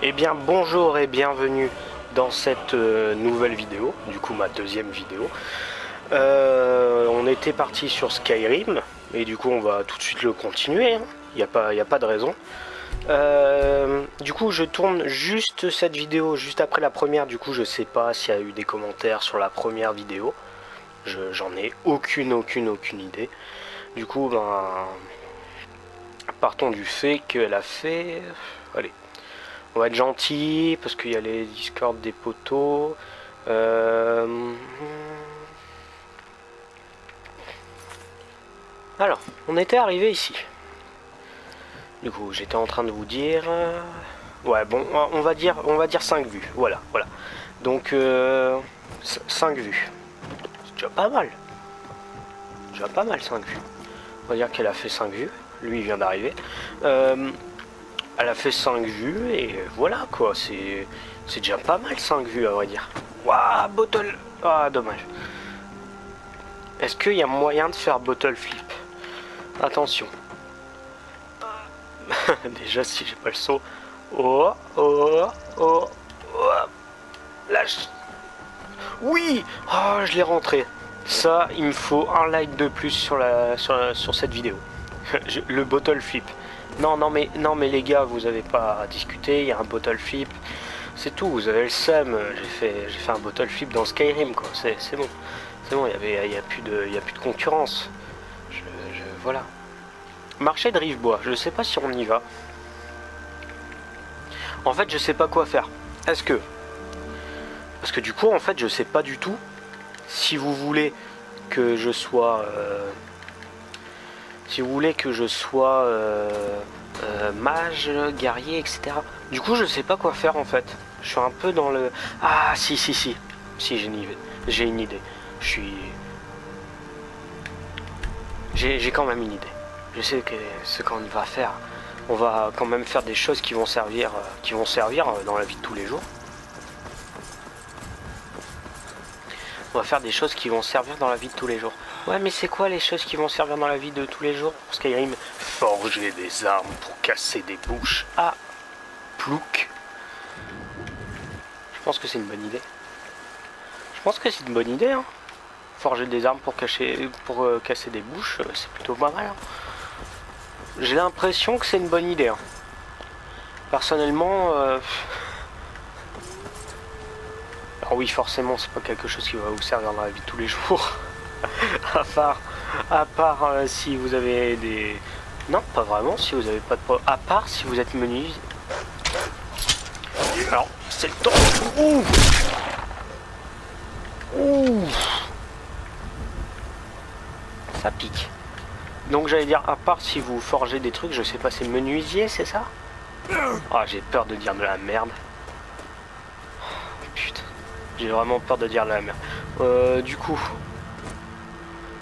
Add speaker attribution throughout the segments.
Speaker 1: Eh bien bonjour et bienvenue dans cette nouvelle vidéo, du coup ma deuxième vidéo. On était parti sur Skyrim et du coup on va tout de suite le continuer, hein. Y a pas de raison. Du coup je tourne juste cette vidéo juste après la première, du coup je sais pas s'il y a eu des commentaires sur la première vidéo. J'en ai aucune idée. Du coup ben partons du fait qu'elle a fait... Allez. On va être gentil parce qu'il y a les Discord des potos. Alors, on était arrivé ici. Du coup, j'étais en train de vous dire... Ouais, bon, on va dire 5 vues. Voilà. Donc, 5 vues. C'est déjà pas mal. 5 vues. On va dire qu'elle a fait 5 vues. Lui, il vient d'arriver. Elle a fait 5 vues et voilà quoi, c'est déjà pas mal 5 vues à vrai dire. Waouh, bottle. Ah, dommage. Est-ce qu'il y a moyen de faire bottle flip? Attention. Déjà si j'ai pas le saut. Oh. Lâche. Oui. Oh, je l'ai rentré. Ça, il me faut un like de plus sur cette vidéo. Le bottle flip. Non mais les gars, vous avez pas à discuter, il y a un bottle flip. C'est tout, vous avez le seum. J'ai fait un bottle flip dans Skyrim quoi. C'est bon. C'est bon, il y a plus de concurrence. Voilà. Marché de Rivebois, je sais pas si on y va. En fait, je sais pas quoi faire. Parce que du coup, en fait, je sais pas du tout si vous voulez que je sois mage, guerrier, etc. Du coup, je sais pas quoi faire en fait. Je suis un peu dans le... Ah, si, j'ai une idée. J'ai quand même une idée. Je sais que ce qu'on va faire, on va quand même faire des choses qui vont servir dans la vie de tous les jours. On va faire des choses qui vont servir dans la vie de tous les jours. Ouais, mais c'est quoi les choses qui vont servir dans la vie de tous les jours pour Skyrim? Forger des armes pour casser des bouches. Ah, plouc. Je pense que c'est une bonne idée. Hein. Forger des armes pour casser des bouches, c'est plutôt pas mal. Hein. J'ai l'impression que c'est une bonne idée. Hein. Personnellement... Alors oui, forcément, c'est pas quelque chose qui va vous servir dans la vie de tous les jours. à part si vous avez des... Non, pas vraiment, si vous avez pas de... À part si vous êtes menuisier. Alors, c'est le temps... Ouh. Ça pique. Donc j'allais dire, à part si vous forgez des trucs, je sais pas, c'est menuisier, c'est ça? Ah, j'ai peur de dire de la merde. Putain. J'ai vraiment peur de dire de la merde. Du coup...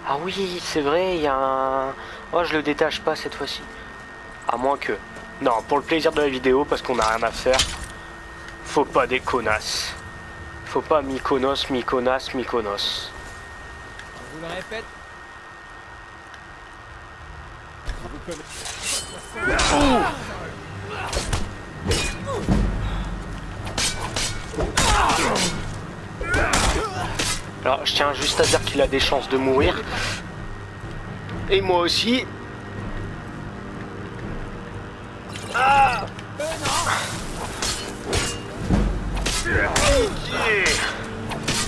Speaker 1: Ah oui, c'est vrai, il y a un... Oh, je le détache pas cette fois-ci. À moins que... Non, pour le plaisir de la vidéo, parce qu'on a rien à faire. Faut pas des connasses. Faut pas Mykonos.
Speaker 2: Je vous le répète.
Speaker 1: Alors, je tiens juste à dire qu'il a des chances de mourir. Et moi aussi. Ah.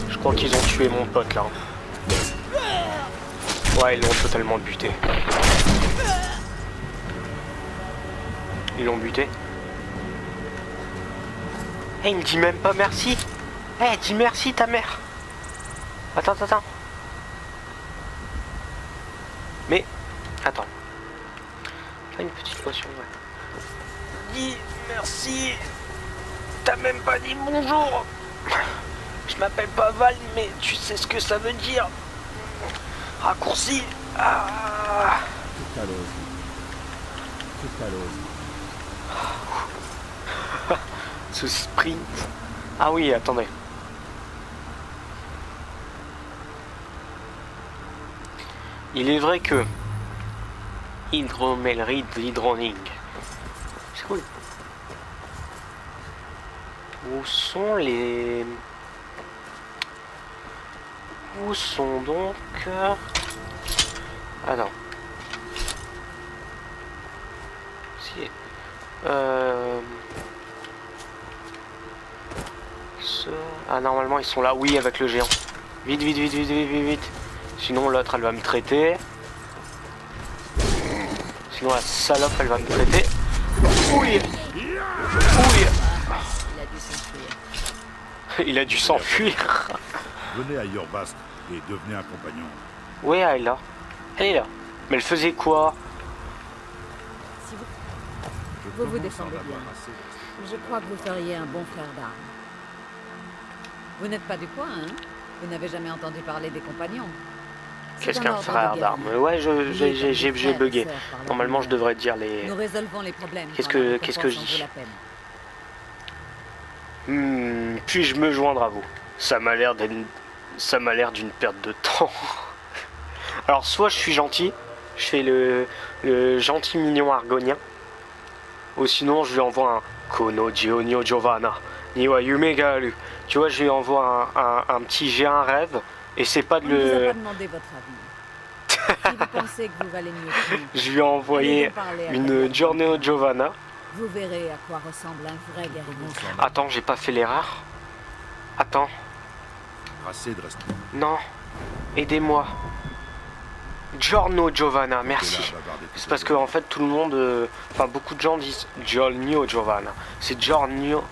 Speaker 1: Je crois qu'ils ont tué mon pote là. Ouais, ils l'ont totalement buté. Ils l'ont buté. Eh, il me dit même pas merci. Eh, dis merci ta mère. Attends. Mais, attends. Une petite potion, ouais. Dis merci. T'as même pas dit bonjour. Je m'appelle pas Val, mais tu sais ce que ça veut dire. Raccourci. Ah. Ce sprint. Ah oui, attendez. Il est vrai que Hydromelrid Hydroning. C'est cool. Où sont les... Où sont donc... Ah non. Si... Ah normalement ils sont là, oui avec le géant. Vite, vite, vite, vite, vite, vite, vite. Sinon l'autre elle va me traiter. Sinon la salope elle va me traiter. Oui. Oui. Il a dû s'enfuir.
Speaker 2: Venez à Yorbast et devenez un compagnon.
Speaker 1: Oui, elle est là. Elle est là. Mais elle faisait quoi?
Speaker 3: Si vous
Speaker 2: Je
Speaker 3: vous
Speaker 2: commence à
Speaker 3: défendez
Speaker 2: en avoir
Speaker 3: bien.
Speaker 2: assez.
Speaker 3: Je crois que vous feriez un bon frère d'armes. Vous n'êtes pas du coin, hein? Vous n'avez jamais entendu parler des compagnons?
Speaker 1: Qu'est-ce
Speaker 3: C'est un
Speaker 1: qu'un
Speaker 3: ordre
Speaker 1: frère
Speaker 3: de
Speaker 1: d'armes?
Speaker 3: guerre.
Speaker 1: Ouais,
Speaker 3: Liés comme
Speaker 1: j'ai
Speaker 3: des frères et
Speaker 1: bugué.
Speaker 3: sœurs par la
Speaker 1: Normalement, je
Speaker 3: lumière.
Speaker 1: devrais dire les...
Speaker 3: Nous résolvons les problèmes.
Speaker 1: Qu'est-ce
Speaker 3: quand la
Speaker 1: que je
Speaker 3: récompense en
Speaker 1: dis?
Speaker 3: vaut la peine.
Speaker 1: Puis-je me joindre à vous? Ça m'a l'air d'une perte de temps. Alors, soit je suis gentil, je fais le gentil mignon argonien, ou sinon je lui envoie un Kono Gionio Giovanna, Niwa Yume Garu. Tu vois, je lui envoie un petit j'ai un rêve, et c'est pas de
Speaker 3: On ne vous a
Speaker 1: le...
Speaker 3: pas demandé votre avis. Si vous pensez que vous valez mieux que nous,
Speaker 1: Je lui ai envoyé
Speaker 3: allez donc parler à
Speaker 1: une
Speaker 3: Gabriel.
Speaker 1: Giorneo Giovanna.
Speaker 3: Vous verrez à quoi ressemble un vrai guerrier.
Speaker 1: Attends, j'ai pas fait l'erreur. Attends,
Speaker 2: Assez de rester.
Speaker 1: non, aidez-moi. Giorno Giovanna, merci.
Speaker 2: Là, bavarder
Speaker 1: C'est
Speaker 2: toute
Speaker 1: parce
Speaker 2: la
Speaker 1: que en
Speaker 2: journée.
Speaker 1: fait tout le monde, enfin beaucoup de gens disent Giorno Giovanna. C'est Giorno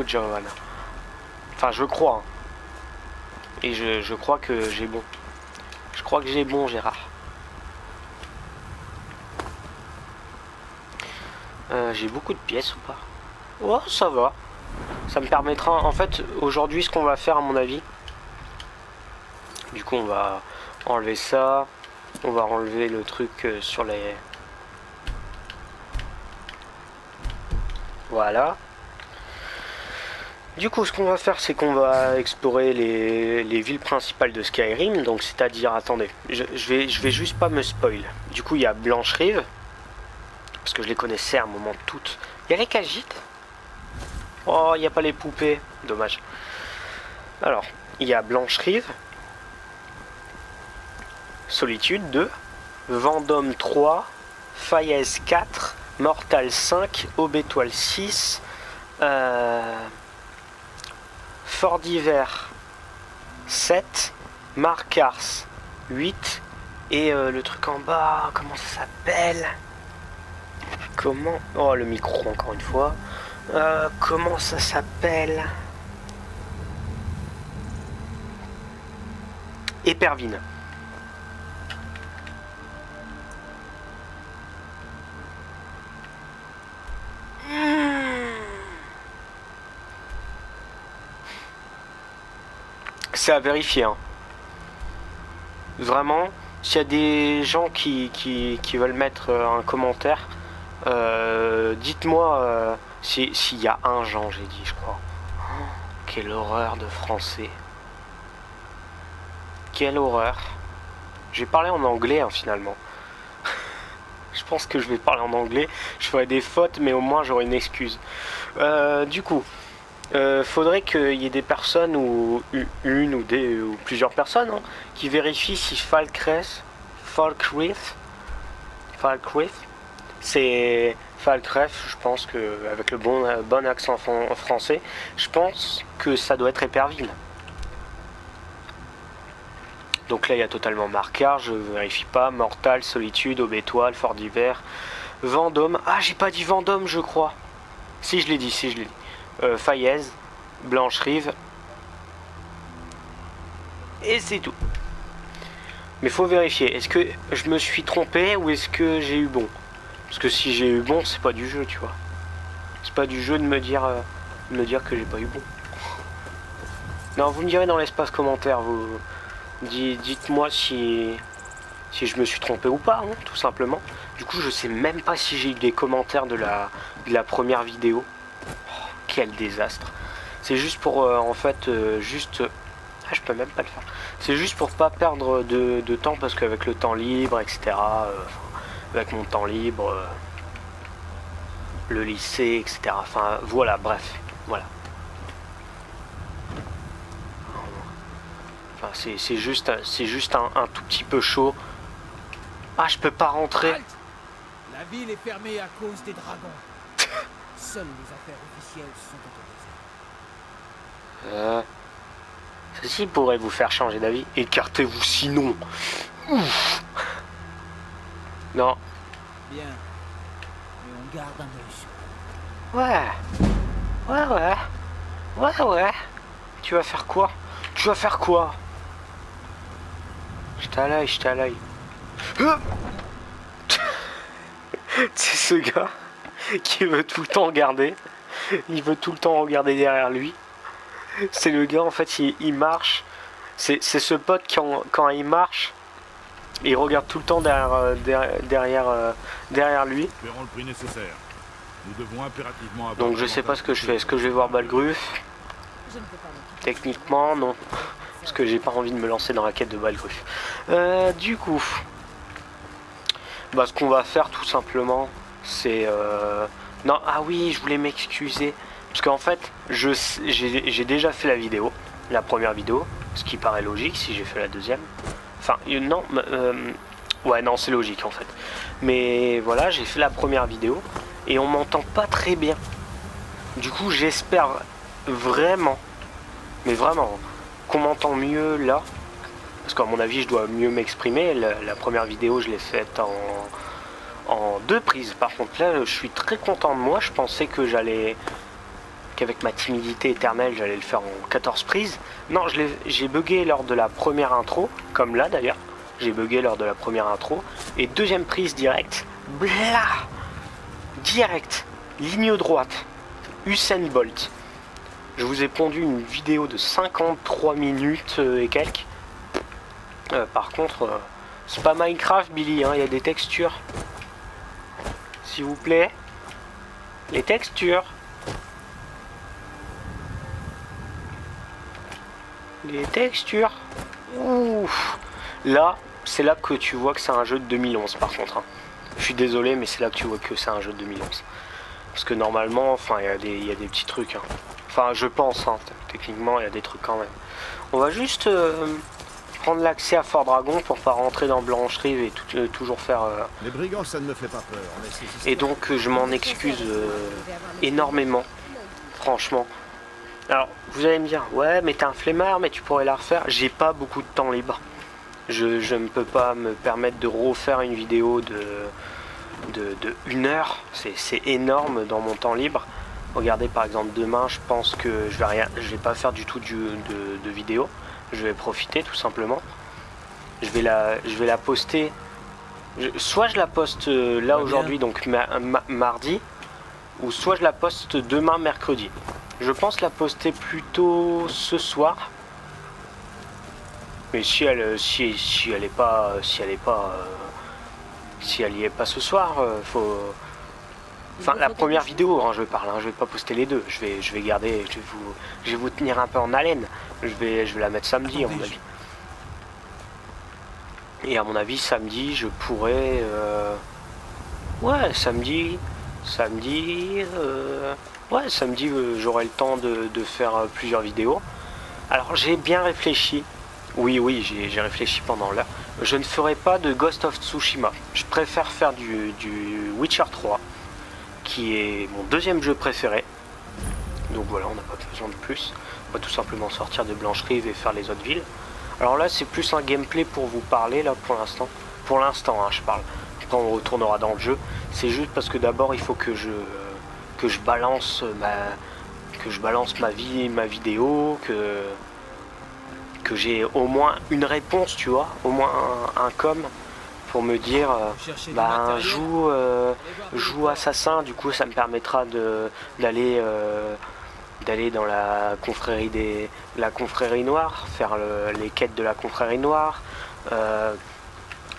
Speaker 1: Giovanna. Enfin je crois. Hein. Et je crois que j'ai bon. Je crois que j'ai bon Gérard. J'ai beaucoup de pièces ou pas? Oh ça va. Ça me permettra. En fait aujourd'hui ce qu'on va faire à mon avis. Du coup on va enlever ça. On va enlever le truc sur les... Voilà. Du coup, ce qu'on va faire, c'est qu'on va explorer les villes principales de Skyrim. Donc, c'est-à-dire... Attendez, je vais juste pas me spoil. Du coup, il y a Blanche-Rive. Parce que je les connaissais à un moment toutes. Il y a les Khajiits. Oh, il n'y a pas les poupées. Dommage. Alors, il y a Blanche-Rive. Solitude 2, Vendôme 3, Faillaise 4, Mortal 5, Aube Étoile 6, Fort d'Hiver 7, Marcars 8, et le truc en bas, comment ça s'appelle? Comment... Oh, le micro encore une fois. Comment ça s'appelle? Épervine. C'est à vérifier. Hein. Vraiment, s'il y a des gens qui veulent mettre un commentaire, dites-moi s'il y a un Jean, j'ai dit, je crois. Oh, quelle horreur de français. Quelle horreur. Je vais parler en anglais, hein, finalement. Je pense que je vais parler en anglais. Je ferai des fautes, mais au moins j'aurai une excuse. Du coup... faudrait qu'il y ait des personnes ou une ou plusieurs personnes hein, qui vérifient si Falkreath, c'est Falkreath, je pense que avec le bon accent français, je pense que ça doit être Éperville. Donc là il y a totalement Marcard, je vérifie pas, Mortal, Solitude, Aube Étoile, Fort d'Hiver, Vendôme. Ah j'ai pas dit Vendôme je crois. Si je l'ai dit, Faillaise, Blanche-Rive, et c'est tout. Mais faut vérifier, est-ce que je me suis trompé ou est-ce que j'ai eu bon? Parce que si j'ai eu bon, c'est pas du jeu, tu vois. C'est pas du jeu de me dire que j'ai pas eu bon. Non, vous me direz dans l'espace commentaire, vous dites-moi si je me suis trompé ou pas, hein, tout simplement. Du coup, je sais même pas si j'ai eu des commentaires de la première vidéo. Oh, quel désastre. C'est juste pour, en fait, Ah, je peux même pas le faire. C'est juste pour pas perdre de temps, parce qu'avec le temps libre, etc., avec mon temps libre, le lycée, etc., enfin, voilà, bref, voilà. Enfin, c'est juste un tout petit peu chaud. Ah, je peux pas rentrer.
Speaker 4: Halte. La ville est fermée à cause des dragons. Seules les affaires officielles sont autorisées.
Speaker 1: Ceci pourrait vous faire changer d'avis. Écartez-vous sinon. Ouf. Non.
Speaker 4: Bien. Mais on garde un œil sur
Speaker 1: Ouais. Tu vas faire quoi? J'étais à l'œil. C'est ce gars qui veut tout le temps regarder. Il veut tout le temps regarder derrière lui. C'est le gars, en fait, il marche. C'est ce pote qui, quand il marche, il regarde tout le temps derrière lui.
Speaker 2: Espérons le prix nécessaire. Nous devons impérativement avoir...
Speaker 1: Donc je sais pas ce que je fais. Est-ce que je vais voir Balgruf?
Speaker 3: Je ne peux pas m'occuper.
Speaker 1: Techniquement, non. Parce que j'ai pas envie de me lancer dans la quête de Balgruf. Du coup... Bah, ce qu'on va faire, tout simplement, c'est... Non, ah oui, je voulais m'excuser. Parce qu'en fait, j'ai déjà fait la première vidéo. Ce qui paraît logique si j'ai fait la deuxième. Enfin, non, ouais, non, c'est logique en fait. Mais voilà, j'ai fait la première vidéo et on m'entend pas très bien. Du coup, j'espère vraiment, mais vraiment, qu'on m'entend mieux là. Parce qu'à mon avis, je dois mieux m'exprimer. La première vidéo, je l'ai faite en 2 prises. Par contre, là, je suis très content de moi. Je pensais que qu'avec ma timidité éternelle, j'allais le faire en 14 prises. Non, j'ai bugué lors de la première intro, comme là d'ailleurs. J'ai bugué lors de la première intro. Et deuxième prise direct, blah, direct, ligne droite, Usain Bolt. Je vous ai pondu une vidéo de 53 minutes et quelques. Par contre, c'est pas Minecraft, Billy, hein, il y a des textures. S'il vous plaît, les textures. Les textures. Ouf. Là, c'est là que tu vois que c'est un jeu de 2011 par contre. Hein. Je suis désolé, mais c'est là que tu vois que c'est un jeu de 2011. Parce que normalement, enfin, il y a des petits trucs. Hein. Enfin, je pense, hein, techniquement, il y a des trucs quand même. On va juste prendre l'accès à Fort Dragon pour pas rentrer dans Blanche-Rive et toujours faire...
Speaker 5: Les brigands, ça ne me fait pas peur.
Speaker 1: Et donc, je m'en excuse énormément, franchement. Alors, vous allez me dire, ouais, mais t'es un flemmard, mais tu pourrais la refaire. J'ai pas beaucoup de temps libre. Je ne peux pas me permettre de refaire une vidéo de 1 heure. C'est énorme dans mon temps libre. Regardez, par exemple, demain, je pense que je vais pas faire du tout de vidéo. Je vais profiter, tout simplement. Je vais la poster. Soit je la poste là aujourd'hui, donc mardi, ou soit je la poste demain, mercredi. Je pense la poster plutôt ce soir. Mais si elle y est pas ce soir, faut. Enfin, la première vidéo, hein, je parle. Hein, je vais pas poster les deux. Je vais garder. Je vais vous tenir un peu en haleine. Je vais la mettre samedi à mon avis. Et à mon avis, samedi, je pourrais. Ouais, samedi. Ouais, samedi, j'aurai le temps de faire plusieurs vidéos. Alors, j'ai bien réfléchi. Oui, j'ai réfléchi pendant l'heure. Je ne ferai pas de Ghost of Tsushima. Je préfère faire du Witcher 3, qui est mon deuxième jeu préféré. Donc voilà, on n'a pas besoin de plus. On va tout simplement sortir de Blanche-Rive et faire les autres villes. Alors là, c'est plus un gameplay pour vous parler, là, pour l'instant. Pour l'instant, hein, je parle. Quand on retournera dans le jeu, c'est juste parce que d'abord, il faut que je balance ma vidéo, que j'ai au moins une réponse, tu vois, au moins un com pour me dire joue assassin. Du coup, ça me permettra d'aller dans la confrérie noire, faire les quêtes de la confrérie noire.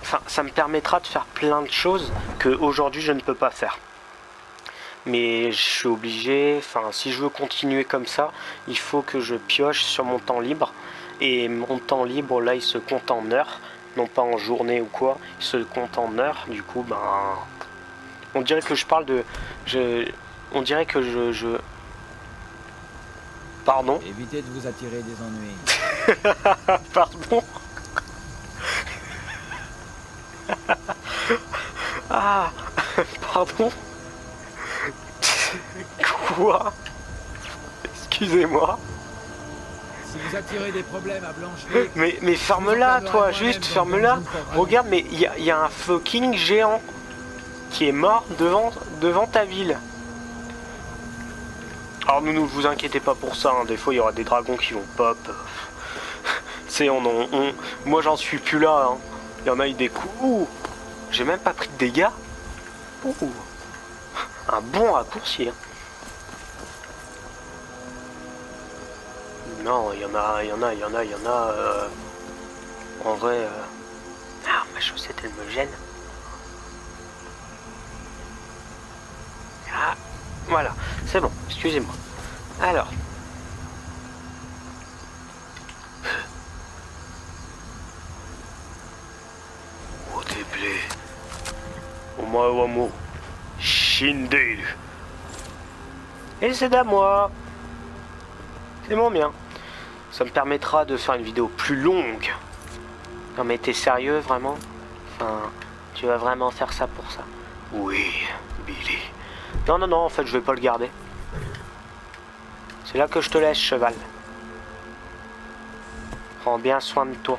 Speaker 1: Enfin, ça me permettra de faire plein de choses que aujourd'hui je ne peux pas faire. Mais je suis obligé, enfin, si je veux continuer comme ça, il faut que je pioche sur mon temps libre. Et mon temps libre, là, il se compte en heures, non pas en journée ou quoi, il se compte en heures. Du coup, ben, on dirait que je parle de... on dirait que je... Pardon.
Speaker 4: Évitez de vous attirer des ennuis.
Speaker 1: Pardon. Ah, pardon. Quoi? Excusez-moi.
Speaker 4: Si vous attirez des problèmes à Blancheville...
Speaker 1: Mais ferme-la, toi, juste ferme-la. Regarde, mais il y a un fucking géant qui est mort devant ta ville. Alors ne vous inquiétez pas pour ça, hein. Des fois il y aura des dragons qui vont pop. C'est moi j'en suis plus là, hein. Il y en a eu des coups. Ouh, j'ai même pas pris de dégâts. Ouh, un bon raccourci, hein. Non, il y en a. En vrai, ah, ma chaussette elle me gêne. Ah, voilà, c'est bon, excusez-moi. Alors. Oh, t'es blé. Omae wa mo shindeiru. Et c'est à moi. C'est mon bien. Ça me permettra de faire une vidéo plus longue. Non mais t'es sérieux vraiment? Enfin, tu vas vraiment faire ça pour ça? Oui, Billy. Non, en fait je vais pas le garder. C'est là que je te laisse, cheval. Prends bien soin de toi.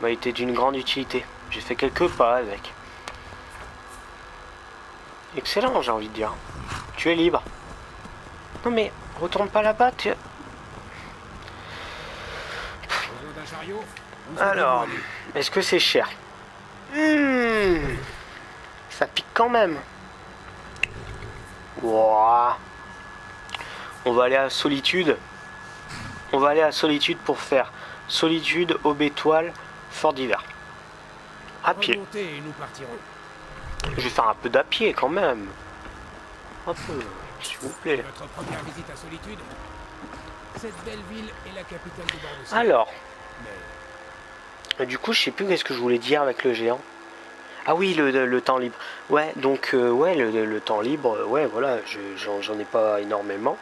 Speaker 1: M'a été d'une grande utilité. J'ai fait quelques pas avec. Excellent, j'ai envie de dire. Tu es libre. Non mais, retourne pas là-bas, tu... Alors, est-ce que c'est cher? Ça pique quand même. Ouah. On va aller à Solitude. On va aller à Solitude pour faire Solitude, Aube Étoile, Fort d'Hiver. À pied.
Speaker 4: Remontez et nous partirons.
Speaker 1: Je vais faire un peu d'à pied quand même. Un peu, s'il vous plaît.
Speaker 4: Notre première visite à Solitude. Cette belle ville est la capitale du bord de Seine.
Speaker 1: Alors,
Speaker 4: Mais
Speaker 1: du coup, je sais plus qu'est-ce que je voulais dire avec le géant. Ah oui, le temps libre. Ouais, donc, ouais, le temps libre, ouais, voilà, j'en ai pas énormément.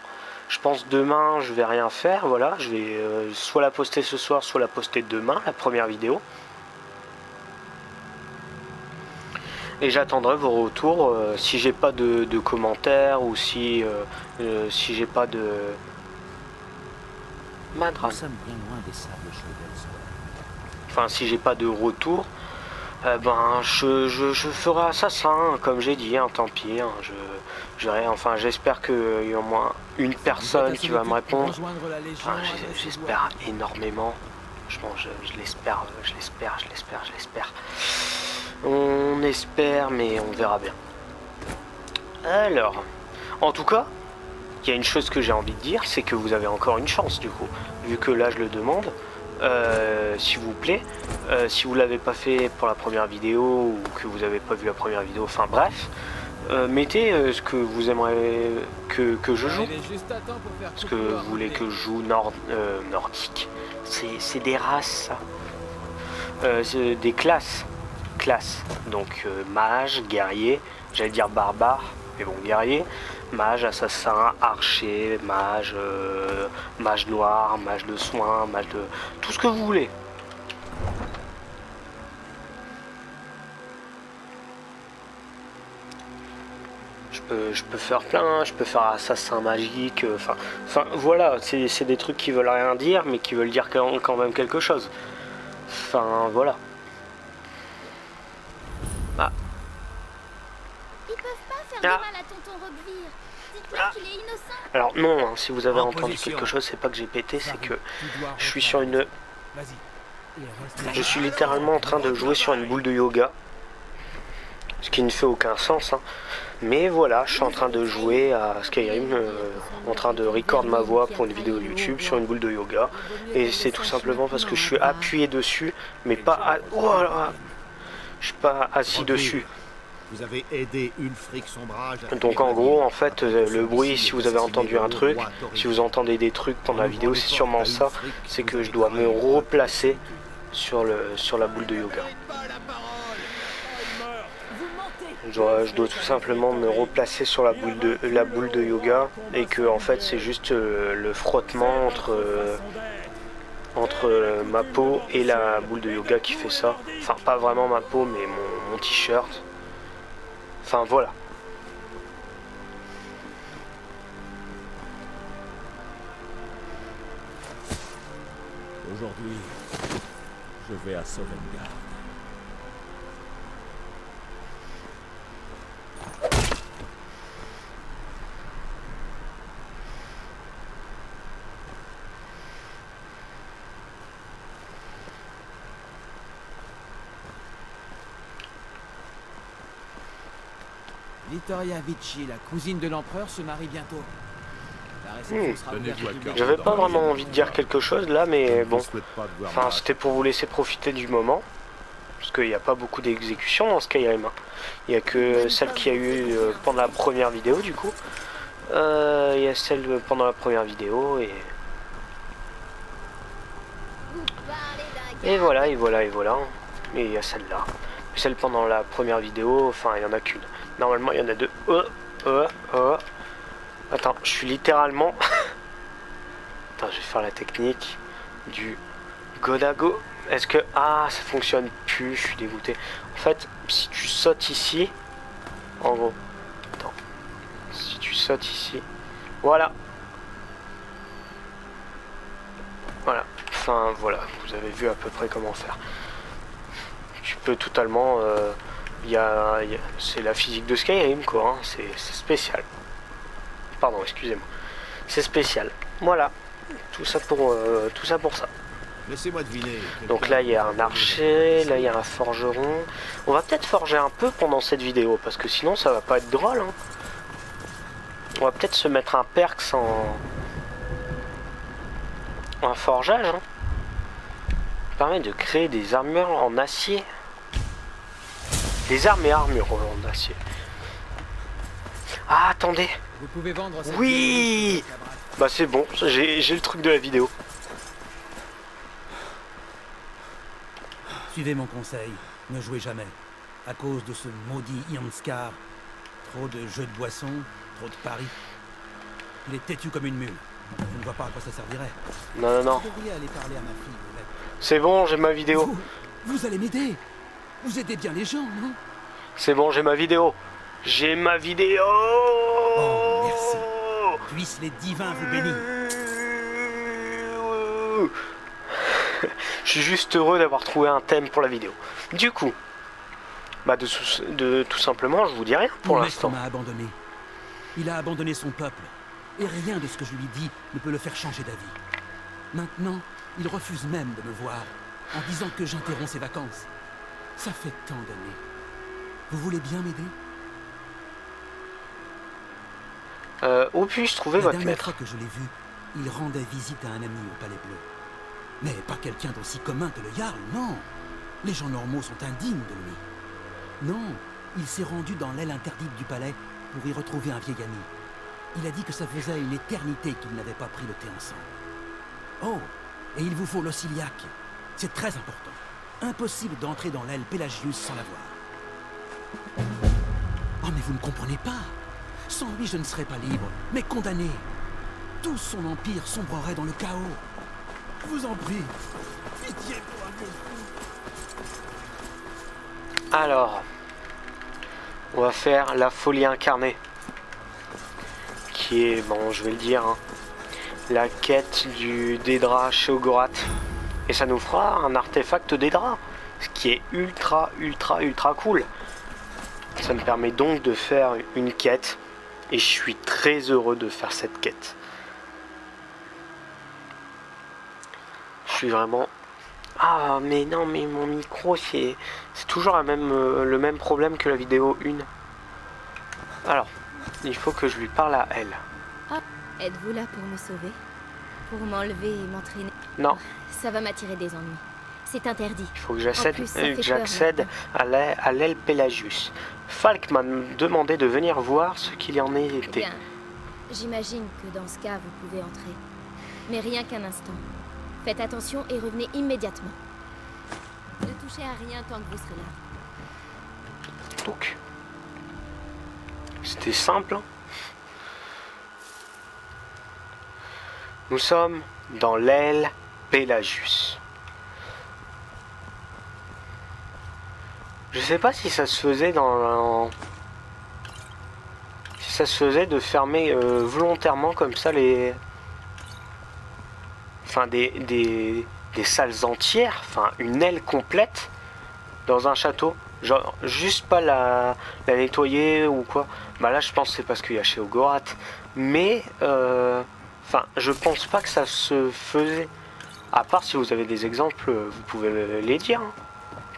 Speaker 1: Je pense demain, je vais rien faire, voilà. Je vais soit la poster ce soir, soit la poster demain, la première vidéo. Et j'attendrai vos retours si j'ai pas de commentaires ou si j'ai pas de... Madras. Enfin, si j'ai pas de retour, ben je ferai assassin, comme j'ai dit, hein, tant pis. Hein, enfin, j'espère qu'il y a au moins une personne qui va me répondre. Enfin, j'espère énormément. Je l'espère, je l'espère. On espère, mais on verra bien. Alors, en tout cas, il y a une chose que j'ai envie de dire, c'est que vous avez encore une chance du coup, vu que là je le demande. S'il vous plaît, si vous l'avez pas fait pour la première vidéo ou que vous n'avez pas vu la première vidéo, enfin bref, mettez ce que vous aimeriez que je joue. Ce que vous voulez que je joue nordique. C'est des races, ça. C'est des classes. Donc mage, guerrier, j'allais dire barbare, mais bon, guerrier, mage, assassin, archer, mage, mage noir, mage de soin, mage de... tout ce que vous voulez. Je peux faire plein, je peux faire assassin magique, enfin voilà, c'est des trucs qui veulent rien dire, mais qui veulent dire quand même quelque chose. Enfin voilà. Ah.
Speaker 6: Ils peuvent pas faire de mal à tonton Roquevire. Dites-lui qu'il est innocent.
Speaker 1: Alors non, hein, si vous avez entendu quelque chose, c'est pas que j'ai pété, c'est que je suis sur une... Je suis littéralement en train de jouer sur une boule de yoga. Ce qui ne fait aucun sens, hein. Mais voilà, je suis en train de jouer à Skyrim, en train de record ma voix pour une vidéo YouTube sur une boule de yoga. Et c'est tout simplement parce que je suis appuyé dessus, mais pas... Oh là là. Je suis pas assis dessus.
Speaker 5: Vous avez aidé Ulfric Sombrage.
Speaker 1: Donc en gros, en fait, le bruit, si vous avez entendu un truc, si vous entendez des trucs pendant la vidéo, c'est sûrement ça. C'est que je dois me replacer sur la boule de yoga. Je dois tout simplement me replacer sur la boule de yoga et que en fait c'est juste le frottement entre ma peau et la boule de yoga qui fait ça. Enfin pas vraiment ma peau mais mon t-shirt. Enfin voilà.
Speaker 7: Aujourd'hui, je vais à Sovngarde.
Speaker 4: Vittoria Vici, la cousine de l'empereur, se marie bientôt. La réception sera ouverte
Speaker 2: Tenez-vous à
Speaker 4: du
Speaker 2: cœur.
Speaker 1: J'avais pas vraiment envie de dire quelque chose là, mais
Speaker 2: Je
Speaker 1: bon.
Speaker 2: ne souhaite pas de voir
Speaker 1: Enfin,
Speaker 2: ma
Speaker 1: c'était pour vous laisser profiter du moment. Parce qu'il n'y a pas beaucoup d'exécutions dans Skyrim. Hein. Il n'y a que celle qu'il y a eu pendant la première vidéo du coup. Il y a celle pendant la première vidéo et... Et voilà. Et il y a celle-là. Celle pendant la première vidéo, enfin il n'y en a qu'une. Normalement il y en a deux. Attends, je suis littéralement... Attends, je vais faire la technique du Godago. Est-ce que... Ah, ça fonctionne plus, je suis dégoûté. En fait, si tu sautes ici... En gros... Attends. Si tu sautes ici... Voilà. Voilà. Enfin, voilà. Vous avez vu à peu près comment faire. Tu peux totalement... c'est la physique de Skyrim, quoi. Hein. C'est spécial. Pardon, excusez-moi. C'est spécial. Voilà. Tout ça pour ça.
Speaker 5: Laissez-moi deviner.
Speaker 1: Donc là, il y a un archer, là, il y a un forgeron. On va peut-être forger un peu pendant cette vidéo, parce que sinon, ça va pas être drôle. Hein. On va peut-être se mettre un perks en forgeage. Hein. Ça permet de créer des armures en acier. Des armes et armures en acier. Ah, attendez.
Speaker 4: Vous pouvez vendre cette
Speaker 1: Oui.
Speaker 4: vidéo, camarade.
Speaker 1: Bah c'est bon, j'ai le truc de la vidéo.
Speaker 8: Suivez mon conseil, ne jouez jamais. À cause de ce maudit Ianskar. Trop de jeux de boissons, trop de paris. Il est têtu comme une mule. Je ne vois pas à quoi ça servirait.
Speaker 1: Non.
Speaker 8: Vous devriez aller parler à ma fille, Yvette.
Speaker 1: C'est bon, j'ai ma vidéo.
Speaker 8: Vous allez m'aider. Vous aidez bien les gens, non?
Speaker 1: C'est bon, j'ai ma vidéo. J'ai ma vidéo.
Speaker 8: Oh, merci. Puissent les divins vous bénir.
Speaker 1: Je suis juste heureux d'avoir trouvé un thème pour la vidéo. Du coup, bah de tout simplement, je vous dis rien pour
Speaker 8: Mon maître
Speaker 1: l'instant.
Speaker 8: m'a abandonné. Il a abandonné son peuple. Et rien de ce que je lui dis ne peut le faire changer d'avis. Maintenant, il refuse même de me voir, en disant que j'interromps ses vacances. Ça fait tant d'années. Vous voulez bien m'aider?
Speaker 1: Où puis-je trouver
Speaker 8: La
Speaker 1: votre
Speaker 8: dernière
Speaker 1: maître?
Speaker 8: fois que je l'ai vu, il rendait visite à un ami au Palais Bleu. Mais pas quelqu'un d'aussi commun que le Jarl, non. Les gens normaux sont indignes de lui. Non, il s'est rendu dans l'aile interdite du palais pour y retrouver un vieil ami. Il a dit que ça faisait une éternité qu'ils n'avaient pas pris le thé ensemble. Oh, et il vous faut l'Ossiliac. C'est très important. Impossible d'entrer dans l'aile Pelagius sans l'avoir. Oh, mais vous ne comprenez pas. Sans lui, je ne serais pas libre, mais condamné. Tout son empire sombrerait dans le chaos. Je vous en prie. Pitié pour un vieux fou.
Speaker 1: Alors, on va faire la folie incarnée. Qui est, bon, je vais le dire, hein, la quête du Daedra chez Ogorath. Et ça nous fera un artefact Daedra. Ce qui est ultra cool. Ça me permet donc de faire une quête. Et je suis très heureux de faire cette quête. Je suis vraiment... Ah mais non, mais mon micro c'est toujours le même problème que la vidéo 1. Alors, il faut que je lui parle à elle.
Speaker 6: Hop, êtes-vous là pour me sauver? Pour m'enlever et m'entraîner?
Speaker 1: Non,
Speaker 6: Ça va m'attirer des ennuis. C'est interdit.
Speaker 1: il faut que
Speaker 6: En plus, ça fait peur,
Speaker 1: j'accède à l'aile Pelagius. Falk m'a demandé de venir voir ce qu'il y en était.
Speaker 6: Bien. J'imagine que dans ce cas, vous pouvez entrer. Mais rien qu'un instant. Faites attention et revenez immédiatement. Ne touchez à rien tant que vous serez là.
Speaker 1: Donc, C'était simple. Hein. Nous sommes dans l'aile Pelagius. Je sais pas si ça se faisait si ça se faisait de fermer volontairement comme ça les... Enfin des salles entières, enfin une aile complète dans un château. Genre juste pas la nettoyer ou quoi. Bah là je pense que c'est parce qu'il y a chez Ogorat. Mais enfin je pense pas que ça se faisait. À part si vous avez des exemples, vous pouvez les dire. Hein.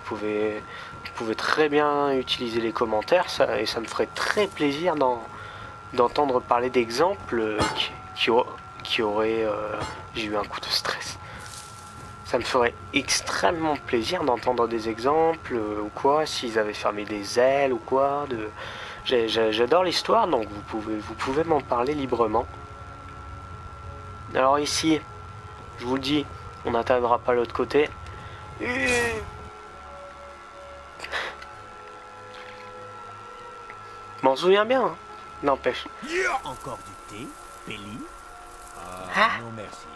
Speaker 1: Vous pouvez très bien utiliser les commentaires et ça me ferait très plaisir d'entendre parler d'exemples qui auraient... j'ai eu un coup de stress. Ça me ferait extrêmement plaisir d'entendre des exemples ou quoi, s'ils avaient fermé des ailes ou quoi. J'adore l'histoire, donc vous pouvez m'en parler librement. Alors ici, je vous le dis, on n'atteindra pas l'autre côté. M'en souviens bien, hein. N'empêche.
Speaker 5: Encore du thé, Péli?
Speaker 1: Ah.
Speaker 5: Non merci.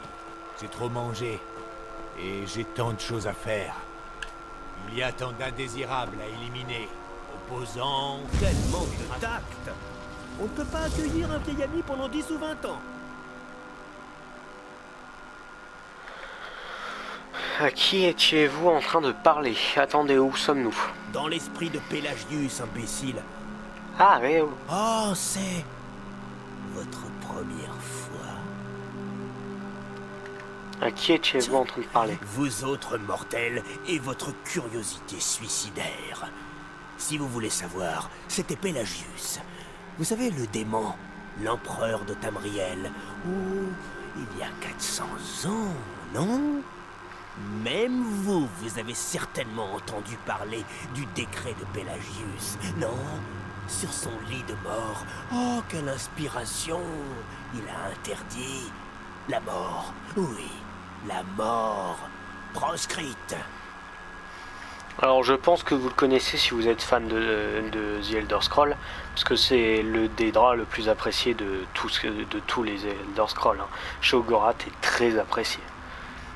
Speaker 5: J'ai trop mangé. Et j'ai tant de choses à faire. Il y a tant d'indésirables à éliminer. Opposants...
Speaker 9: Quel manque de tact! On ne peut pas accueillir un vieil ami pendant 10 ou 20 ans.
Speaker 1: À qui étiez-vous en train de parler? Attendez, où sommes-nous?
Speaker 9: Dans l'esprit de Pelagius, imbécile.
Speaker 1: Ah, mais...
Speaker 9: Oh, c'est... votre première fois.
Speaker 1: À qui étiez-vous en train de parler?
Speaker 9: Vous autres mortels et votre curiosité suicidaire. Si vous voulez savoir, c'était Pelagius. Vous savez, le démon, l'empereur de Tamriel. Oh, il y a 400 ans, non? Même vous, vous avez certainement entendu parler du décret de Pelagius, non? Sur son lit de mort, oh, quelle inspiration! Il a interdit la mort, oui, la mort proscrite.
Speaker 1: Alors je pense que vous le connaissez si vous êtes fan de The Elder Scrolls, parce que c'est le Daedra le plus apprécié de tous les Elder Scrolls. Hein. Sheogorath est très apprécié.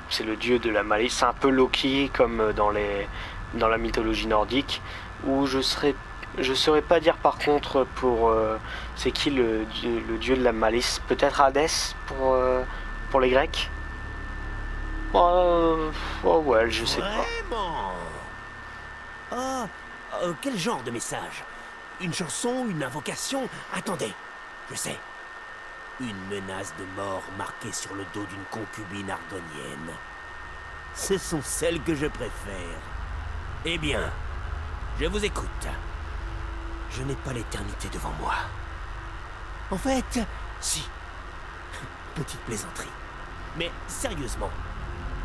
Speaker 1: C'est le dieu de la malice, c'est un peu Loki comme dans la mythologie nordique, où je saurais pas dire par contre pour c'est qui le dieu de la malice, peut-être Hadès pour les Grecs. Oh ouais, je sais pas.
Speaker 9: Vraiment? Quel genre de message? Une chanson, une invocation? Attendez, je sais. Une menace de mort marquée sur le dos d'une concubine ardonienne. Ce sont celles que je préfère. Eh bien, je vous écoute. Je n'ai pas l'éternité devant moi. En fait, si. Petite plaisanterie. Mais sérieusement,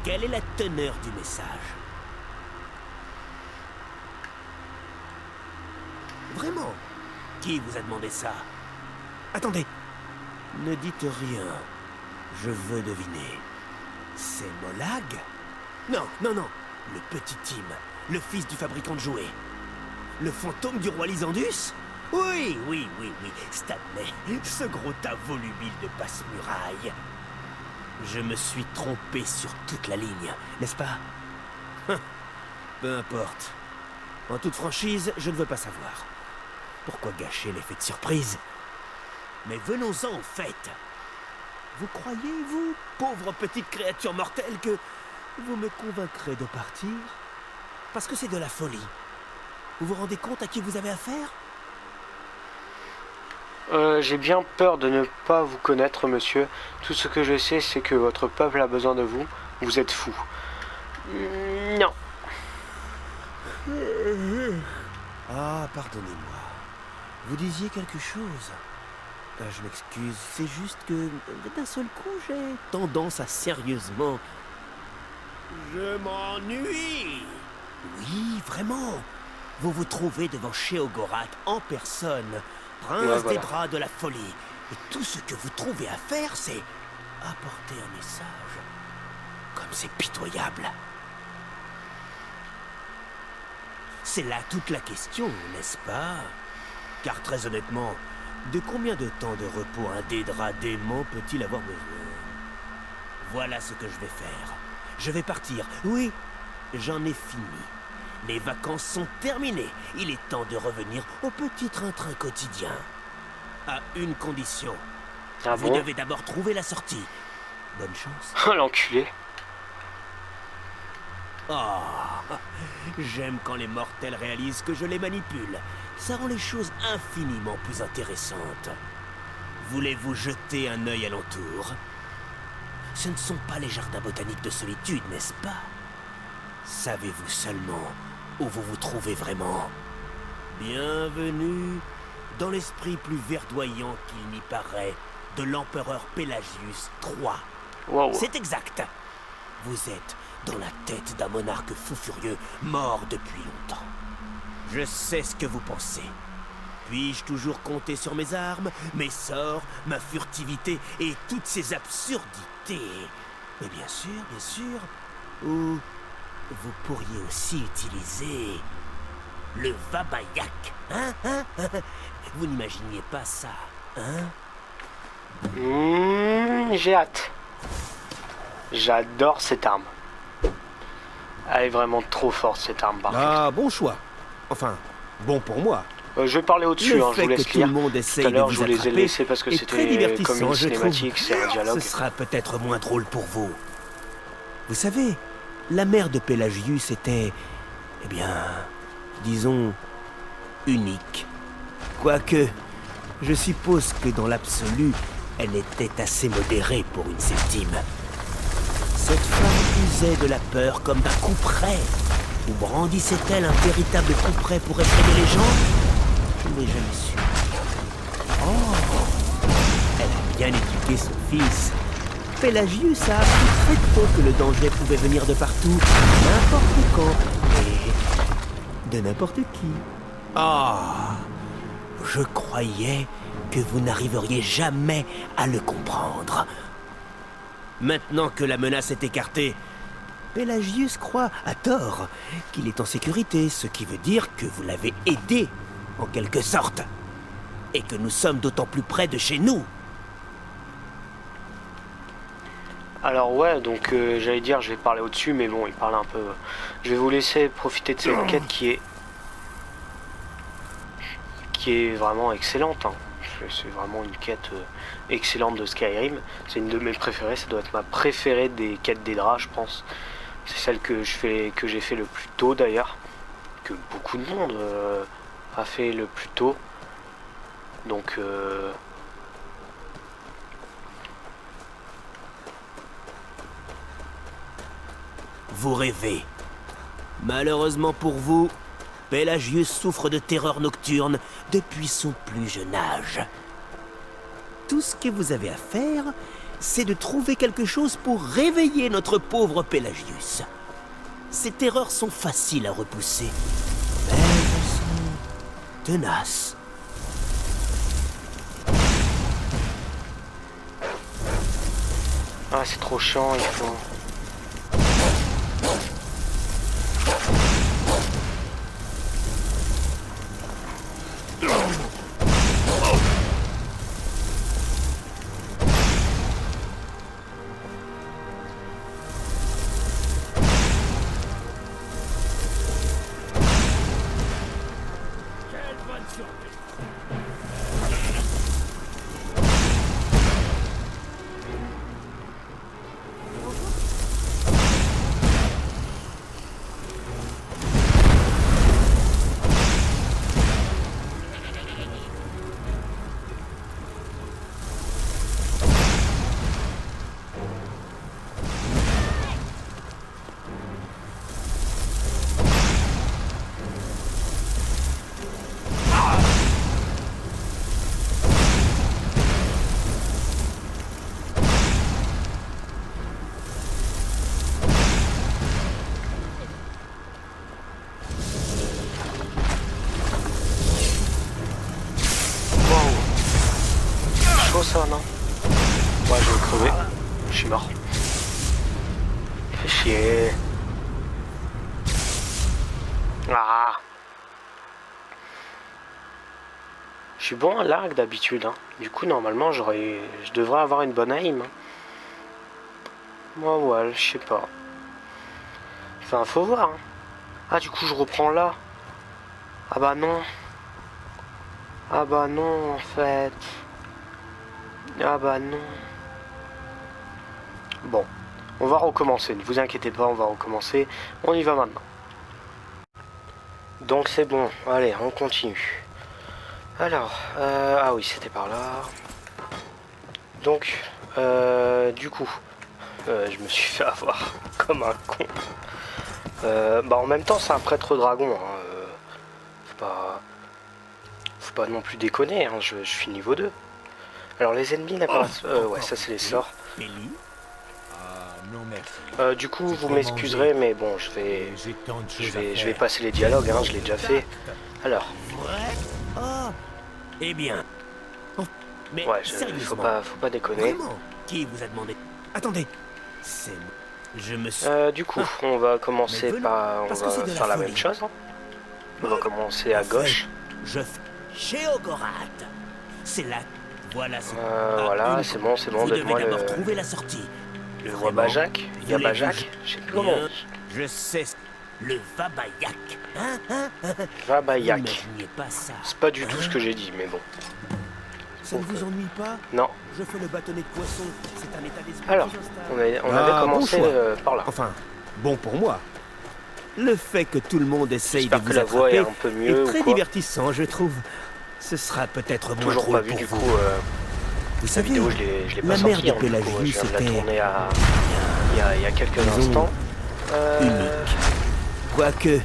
Speaker 9: quelle est la teneur du message? Vraiment? Qui vous a demandé ça? Attendez. Ne dites rien. Je veux deviner. C'est Molag? Non, non, non. Le petit Tim, le fils du fabricant de jouets. Le fantôme du roi Lysandus? Oui, oui, oui, oui. Stanley, ce gros tas volubile de passe-muraille. Je me suis trompé sur toute la ligne, n'est-ce pas? Peu importe. En toute franchise, je ne veux pas savoir. Pourquoi gâcher l'effet de surprise? Mais venons-en au fait. Vous croyez, vous, pauvre petite créature mortelle, que vous me convaincrez de partir? Parce que c'est de la folie. Vous vous rendez compte à qui vous avez affaire?
Speaker 1: J'ai bien peur de ne pas vous connaître, monsieur. Tout ce que je sais, c'est que votre peuple a besoin de vous. Vous êtes fou. Non.
Speaker 9: Ah, pardonnez-moi. Vous disiez quelque chose? Je m'excuse, c'est juste que d'un seul coup, j'ai tendance à sérieusement... Je m'ennuie! Oui, vraiment. Vous vous trouvez devant Sheogorath en personne, prince
Speaker 1: ouais, voilà.
Speaker 9: des draps de la folie. Et tout ce que vous trouvez à faire, c'est apporter un message. Comme c'est pitoyable. C'est là toute la question, n'est-ce pas? Car très honnêtement, De combien de temps de repos un Dédra dément peut-il avoir besoin? Voilà ce que je vais faire. Je vais partir. Oui, j'en ai fini. Les vacances sont terminées. Il est temps de revenir au petit train-train quotidien. À une condition.
Speaker 1: Ah
Speaker 9: Vous
Speaker 1: bon?
Speaker 9: devez d'abord trouver la sortie. Bonne chance.
Speaker 1: Oh l'enculé.
Speaker 9: Oh, j'aime quand les mortels réalisent que je les manipule. Ça rend les choses infiniment plus intéressantes. Voulez-vous jeter un œil alentour? Ce ne sont pas les jardins botaniques de solitude, n'est-ce pas? Savez-vous seulement où vous vous trouvez vraiment? Bienvenue dans l'esprit plus verdoyant qu'il n'y paraît de l'empereur Pelagius III.
Speaker 1: Wow.
Speaker 9: C'est exact. Vous êtes dans la tête d'un monarque fou furieux, mort depuis longtemps. Je sais ce que vous pensez. Puis-je toujours compter sur mes armes, mes sorts, ma furtivité et toutes ces absurdités? Mais bien sûr. Ou vous pourriez aussi utiliser le Vabayak, hein? Vous n'imaginiez pas ça, hein?
Speaker 1: J'ai hâte. J'adore cette arme. Elle est vraiment trop forte cette arme par contre.
Speaker 9: Ah, bon choix. Enfin, bon pour moi.
Speaker 1: Je vais parler au-dessus,
Speaker 9: Le
Speaker 1: je
Speaker 9: fait
Speaker 1: vous laisse
Speaker 9: que tout le
Speaker 1: lire.
Speaker 9: monde
Speaker 1: Tout
Speaker 9: essaye
Speaker 1: à
Speaker 9: de
Speaker 1: l'heure,
Speaker 9: vous
Speaker 1: je vous les ai
Speaker 9: attraper
Speaker 1: laissés parce que
Speaker 9: est très
Speaker 1: c'était
Speaker 9: divertissant,
Speaker 1: comme une
Speaker 9: je trouve.
Speaker 1: cinématique, c'est un dialogue.
Speaker 9: Ce sera peut-être moins drôle pour vous. Vous savez, la mère de Pelagius était, eh bien, disons, unique. Quoique, je suppose que dans l'absolu, elle était assez modérée pour une septime. Cette femme usait de la peur comme d'un couperet. Ou brandissait-elle un véritable couperet pour effrayer les gens? Je n'ai jamais su. Oh, elle a bien éduqué son fils. Pelagius a appris très tôt que le danger pouvait venir de partout, n'importe quand, et de n'importe qui. Ah, je croyais que vous n'arriveriez jamais à le comprendre. Maintenant que la menace est écartée, Pelagius croit, à tort, qu'il est en sécurité, ce qui veut dire que vous l'avez aidé, en quelque sorte, et que nous sommes d'autant plus près de chez nous.
Speaker 1: Alors ouais, donc j'allais dire je vais parler au-dessus, mais bon, il parle un peu. Je vais vous laisser profiter de cette quête qui est vraiment excellente, hein. C'est vraiment une quête excellente de Skyrim. C'est une de mes préférées, ça doit être ma préférée des quêtes des draps, je pense. C'est celle que j'ai fait le plus tôt d'ailleurs, que beaucoup de monde a fait le plus tôt. Donc
Speaker 9: Vous rêvez. Malheureusement pour vous, Pelagius souffre de terreur nocturne depuis son plus jeune âge. Tout ce que vous avez à faire, c'est de trouver quelque chose pour réveiller notre pauvre Pelagius. Ces terreurs sont faciles à repousser, mais elles sont tenaces.
Speaker 1: ah, c'est trop chiant, il faut... Ça non. Ouais, je vais crever. Je suis mort. Fais chier. Ah. Je suis bon à l'arc d'habitude. Hein. Du coup, normalement, je devrais avoir une bonne aim. Hein. Moi, ouais, je sais pas. Enfin, faut voir. Hein. Ah, du coup, je reprends là. Ah bah non. Ah bah non, en fait. Ah bah non. Bon, on va recommencer. Ne vous inquiétez pas, on va recommencer. On y va maintenant. Donc c'est bon. Allez, on continue. Alors, ah oui, c'était par là. Donc, du coup, je me suis fait avoir comme un con. Bah en même temps, c'est un prêtre dragon. Hein. Faut pas non plus déconner. Hein. Je suis niveau 2. Alors les ennemis n'apparaissent. Ouais, ça c'est les sorts.
Speaker 5: Non, merci.
Speaker 1: Du coup, vous m'excuserez, mais bon, je vais passer les dialogues. Hein, je l'ai déjà fait. Alors.
Speaker 9: Oh, eh bien. Oh, mais
Speaker 1: ouais,
Speaker 9: sérieusement,
Speaker 1: faut pas déconner.
Speaker 9: Vraiment? Qui vous a demandé? Attendez. C'est... Je me suis...
Speaker 1: Du coup, on va commencer par... On va faire la même chose. Hein. On va commencer à gauche.
Speaker 9: Chez Ogorat. C'est là. Voilà, c'est...
Speaker 1: voilà, c'est bon, donne-moi le...
Speaker 9: d'abord trouver la sortie.
Speaker 1: Le roi Bajak. Il y a Bajak. Je sais plus comment.
Speaker 9: Je sais. Le Vabayak. Hein?
Speaker 1: Vabayak.
Speaker 9: N'imaginez pas ça.
Speaker 1: C'est pas du tout ce que j'ai dit, mais bon.
Speaker 9: Ça ne vous ennuie pas?
Speaker 1: Non.
Speaker 9: Je fais le bâtonnet de poisson. C'est un état d'esprit.
Speaker 1: Alors, on avait commencé
Speaker 9: bon
Speaker 1: par là.
Speaker 9: Enfin, bon pour moi. Le fait que tout le monde essaye de
Speaker 1: J'espère que
Speaker 9: vous
Speaker 1: la voix est
Speaker 9: attraper
Speaker 1: un peu mieux
Speaker 9: est très
Speaker 1: ou quoi.
Speaker 9: divertissant, je trouve. Ce sera peut-être moins
Speaker 1: Toujours
Speaker 9: drôle
Speaker 1: pas vu
Speaker 9: pour
Speaker 1: du
Speaker 9: vous.
Speaker 1: coup.
Speaker 9: Vous
Speaker 1: La
Speaker 9: savez,
Speaker 1: vidéo, je l'ai pas
Speaker 9: la mère
Speaker 1: sortie.
Speaker 9: de
Speaker 1: Hein, du coup,
Speaker 9: Pélagius
Speaker 1: je viens de la
Speaker 9: était
Speaker 1: tourner il y a quelques instants.
Speaker 9: unique. Quoique,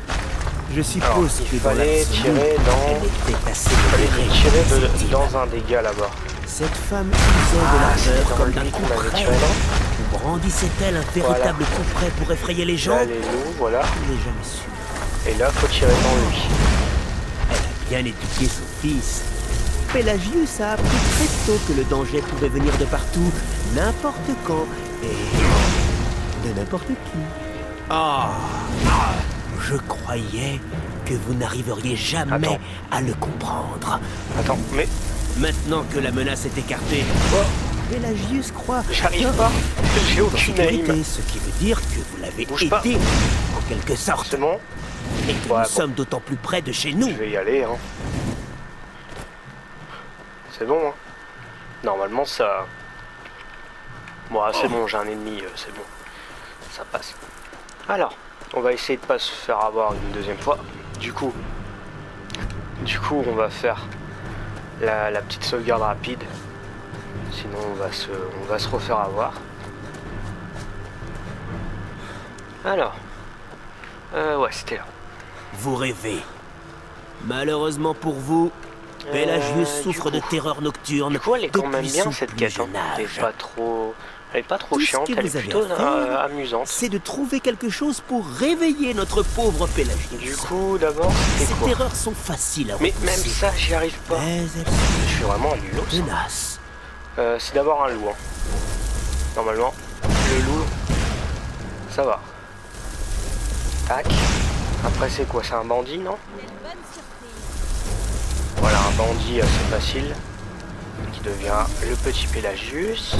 Speaker 9: je
Speaker 1: Alors,
Speaker 9: suppose
Speaker 1: il
Speaker 9: que dans
Speaker 1: fallait
Speaker 9: l'absolu,
Speaker 1: tirer
Speaker 9: elle était assez modérée,
Speaker 1: tirer
Speaker 9: semble-t-il.
Speaker 1: dans un dégât là-bas.
Speaker 9: Cette femme usait de la
Speaker 1: c'était
Speaker 9: peur
Speaker 1: dans
Speaker 9: comme
Speaker 1: le
Speaker 9: d'un
Speaker 1: lit qu'on
Speaker 9: coup
Speaker 1: avait
Speaker 9: près.
Speaker 1: tiré, non?
Speaker 9: Ou brandissait-elle un véritable coup près pour effrayer les gens?
Speaker 1: Là, les loups, voilà.
Speaker 9: Je n'ai jamais su.
Speaker 1: Et là, faut tirer dans lui.
Speaker 9: Elle a bien éduqué son fils. Pélagius a appris très tôt que le danger pouvait venir de partout, n'importe quand, et de n'importe qui. Ah, je croyais que vous n'arriveriez jamais à le comprendre.
Speaker 1: Attends, mais...
Speaker 9: Maintenant que la menace est écartée, Pélagius croit...
Speaker 1: J'arrive pas. J'ai
Speaker 9: en
Speaker 1: aucune
Speaker 9: sécurité,
Speaker 1: aim.
Speaker 9: ce qui veut dire que vous l'avez
Speaker 1: Bouge pas.
Speaker 9: aidé, en quelque sorte.
Speaker 1: C'est bon.
Speaker 9: Et que
Speaker 1: Ouais,
Speaker 9: nous
Speaker 1: bon.
Speaker 9: sommes d'autant plus près de chez nous.
Speaker 1: Je vais y aller, hein. C'est bon, hein. Normalement, ça... Bon, c'est bon, j'ai un ennemi, c'est bon. Ça passe. Alors, on va essayer de pas se faire avoir une deuxième fois. Du coup, on va faire la petite sauvegarde rapide. Sinon, on va se refaire avoir. Alors, ouais, c'était là.
Speaker 9: Vous rêvez. Malheureusement pour vous, Pélagius souffre de terreur nocturne.
Speaker 1: Du coup, elle est quand même
Speaker 9: depuis
Speaker 1: bien
Speaker 9: son
Speaker 1: cette
Speaker 9: plus
Speaker 1: quête. Hein.
Speaker 9: jeune
Speaker 1: Elle
Speaker 9: âge.
Speaker 1: est pas trop
Speaker 9: Tout ce
Speaker 1: chiante,
Speaker 9: que
Speaker 1: elle
Speaker 9: vous
Speaker 1: est
Speaker 9: avez
Speaker 1: plutôt
Speaker 9: à faire,
Speaker 1: amusante.
Speaker 9: C'est de trouver quelque chose pour réveiller notre pauvre Pélagius.
Speaker 1: Du coup, d'abord,
Speaker 9: Ces
Speaker 1: c'était quoi?
Speaker 9: terreurs sont faciles à
Speaker 1: Mais
Speaker 9: repousser.
Speaker 1: même ça, j'y arrive pas.
Speaker 9: Mais elles
Speaker 1: Je suis vraiment un nulot.
Speaker 9: sont tenaces.
Speaker 1: C'est d'abord un loup. Hein. Normalement, le loup, ça va. Tac. Après, c'est quoi? C'est un bandit, non? Voilà, un bandit assez facile. Qui devient le petit Pélagius.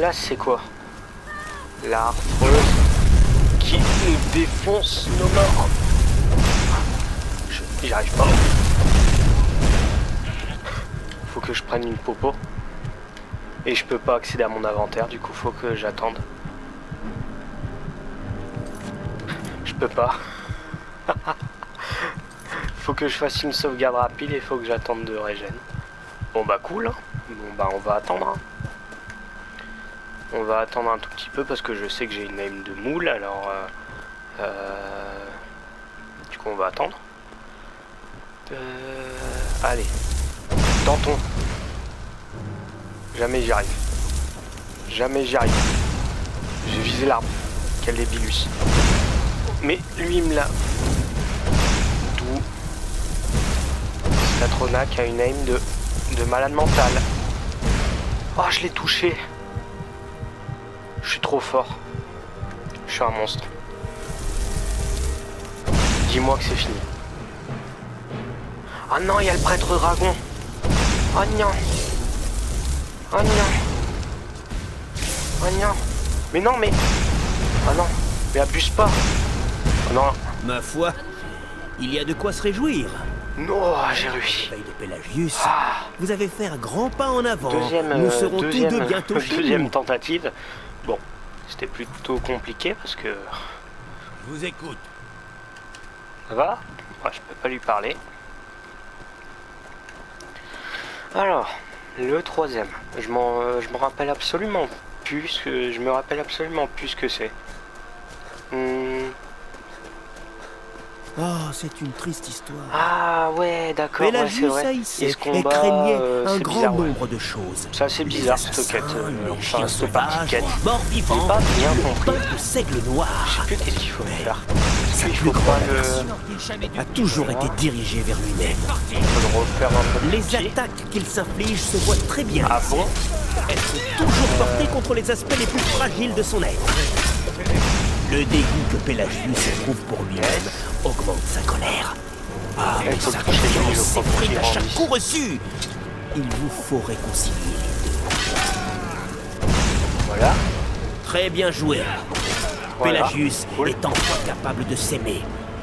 Speaker 1: Là, c'est quoi? La harfreuse qui nous défonce nos morts. J'y arrive pas. Faut que je prenne une popo. Et je peux pas accéder à mon inventaire, du coup faut que j'attende. Je peux pas. Faut que je fasse une sauvegarde rapide et faut que j'attende de régène. Bon bah cool. Hein. Bon bah on va attendre. Hein. On va attendre un tout petit peu parce que je sais que j'ai une aim de moule, alors du coup on va attendre. Allez, tentons. Jamais j'y arrive. Jamais j'y arrive. J'ai visé l'arbre. Quel débilus. Mais lui il me l'a. D'où Satronac a une aim de malade mental. Oh, je l'ai touché. Je suis trop fort. Je suis un monstre. Dis-moi que c'est fini. Ah non, il y a le prêtre dragon. Oh non. Oh non. Oh non. Mais non, mais... Oh non. Mais abuse pas. Oh non.
Speaker 9: Ma foi, il y a de quoi se réjouir.
Speaker 1: Non, j'ai réussi.
Speaker 9: Veille de Pelagius,
Speaker 1: Ah.
Speaker 9: vous avez fait un grand pas en avant.
Speaker 1: Deuxième,
Speaker 9: Nous serons tous deux bientôt chez
Speaker 1: deuxième
Speaker 9: nous.
Speaker 1: tentative. Bon, c'était plutôt compliqué parce que...
Speaker 5: Je vous écoute.
Speaker 1: Ça va? Ouais, je peux pas lui parler. Alors, le troisième. Je me rappelle absolument plus ce que... Je me rappelle absolument plus ce que c'est.
Speaker 9: Oh, c'est une triste histoire.
Speaker 1: Ah ouais, d'accord, ouais, c'est
Speaker 9: Pelagius
Speaker 1: vrai.
Speaker 9: haïssait
Speaker 1: Et ce
Speaker 9: et
Speaker 1: combat,
Speaker 9: craignait un
Speaker 1: c'est
Speaker 9: grand
Speaker 1: bizarre, ouais.
Speaker 9: nombre de choses.
Speaker 1: Ça c'est bizarre cette quête.
Speaker 9: Les
Speaker 1: Enfin,
Speaker 9: chiens
Speaker 1: cette partie
Speaker 9: sauvages,
Speaker 1: quête.
Speaker 9: morts
Speaker 1: J'ai
Speaker 9: vivants,
Speaker 1: pas bien
Speaker 9: une
Speaker 1: compris.
Speaker 9: bande de seigles noirs.
Speaker 1: Je sais plus qu'est-ce qu'il faut faire.
Speaker 9: Sa
Speaker 1: Il
Speaker 9: plus
Speaker 1: faut pas
Speaker 9: grande
Speaker 1: le...
Speaker 9: aversion a toujours été dirigée vers lui-même.
Speaker 1: faut le refaire un peu
Speaker 9: Les
Speaker 1: petit.
Speaker 9: attaques qu'il s'inflige se voient très bien.
Speaker 1: Ah bon?
Speaker 9: Elles sont toujours portées contre les aspects les plus fragiles de son être. Le dégoût que Pelagius éprouve pour lui-même augmente sa colère. Ah, mais
Speaker 1: Il faut
Speaker 9: sa
Speaker 1: le toucher, lui,
Speaker 9: confiance
Speaker 1: le
Speaker 9: s'effrite à
Speaker 1: propre
Speaker 9: chaque
Speaker 1: qui
Speaker 9: coup reçu. Il vous faut réconcilier les deux.
Speaker 1: Voilà.
Speaker 9: Très bien joué.
Speaker 1: Voilà.
Speaker 9: Pelagius
Speaker 1: Cool.
Speaker 9: est enfin capable de s'aimer